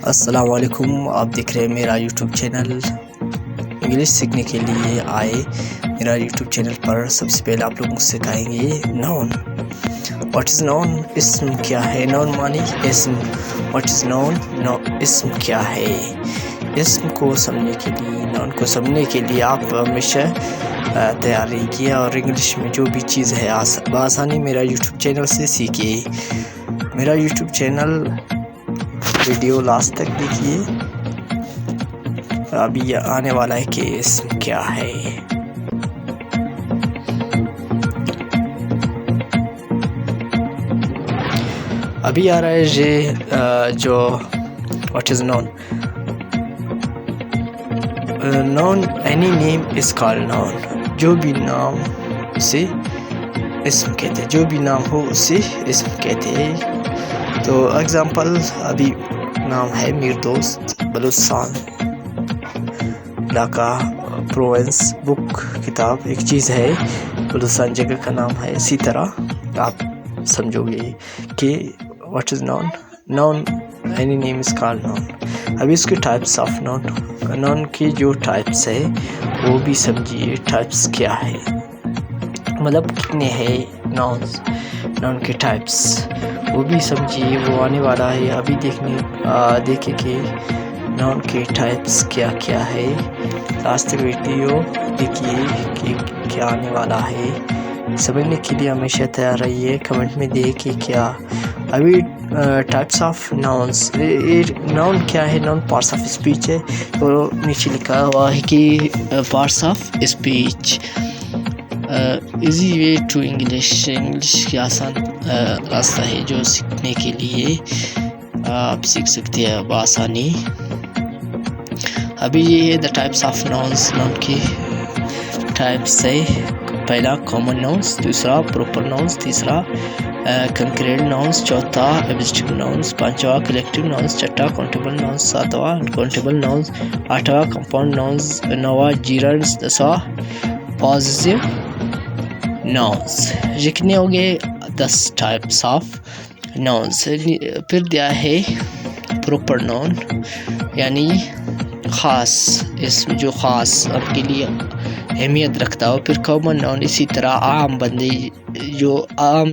السلام علیکم، آپ دیکھ رہے ہیں میرا یوٹیوب چینل انگلش سیکھنے کے لیے آئے میرا یوٹیوب چینل پر سب سے پہلے آپ لوگ مجھ سے کہیں گے نون. واٹ از نون؟ اسم کیا ہے؟ نون مانی اسم. واٹ از نون؟ اسم کیا ہے؟ اسم کو سمجھنے کے لیے، نون کو سمجھنے کے لیے آپ ہمیشہ تیاری کیے اور انگلش میں جو بھی چیز ہے بآسانی میرا یوٹیوب چینل سے سیکھیے. میرا یوٹیوب چینل ویڈیو لاسٹ تک دیکھیے. ابھی آنے والا ہے کہ اسم کیا ہے. ابھی آ رہا ہے یہ جو what is known. Known any name از کال نون. جو بھی نام اسے اسم کہتے ہیں، جو بھی نام ہو اسے اسم کہتے ہیں. تو اگزامپل ابھی نام ہے میر دوست بلوچستان علاقہ پروونس. بک کتاب ایک چیز ہے، بلوچستان جگہ کا نام ہے. اسی طرح آپ سمجھو گے کہ what is known. Known any name از کال نون. ابھی اس کے ٹائپس آف نون، نون کی جو ٹائپس ہے وہ بھی سمجھیے. ٹائپس کیا ہے مطلب کتنے ہیں نونز، نون کے ٹائپس وہ بھی سمجھیے. وہ آنے والا ہے. ابھی دیکھیں کہ نون کے ٹائپس کیا کیا ہے. لاسٹ ویڈیو دیکھیے کہ کیا آنے والا ہے. سمجھنے کے لیے ہمیشہ تیار رہیے. کمنٹ میں دے کہ کیا ابھی ٹائپس آف ناؤنس. ناؤن کیا ہے؟ ناؤن پارٹس آف اسپیچ ہے. تو نیچے لکھا ہوا ہے کہ parts of speech. Easy way to English. English کی آسان راستہ ہے جو سیکھنے کے لیے آپ سیکھ سکتے ہیں بآسانی. ابھی یہ the types of nouns. Noun کی ٹائپس ہے: پہلا کامن ناؤنس، دوسرا پروپر ناؤنس، تیسرا کنکریٹ ناؤنس، چوتھا ایڈجیکٹو ناؤنس، پانچواں کلیکٹیو ناؤنس، چھٹا کاؤنٹیبل ناؤنس، ساتواں کاؤنٹیبل ناؤنس، آٹھواں کمپاؤنڈ ناؤنس، نواں جیرنڈس، دسواں پوزیسیو ناؤنس. یہ کتنے ہو گئے؟ 10 ٹائپس آف ناؤنس. پھر دیا ہے پروپر ناؤن یعنی خاص اسم جو خاص آپ کے لیے اہمیت رکھتا ہو. پھر کامن ناؤن اسی طرح عام بندے جو عام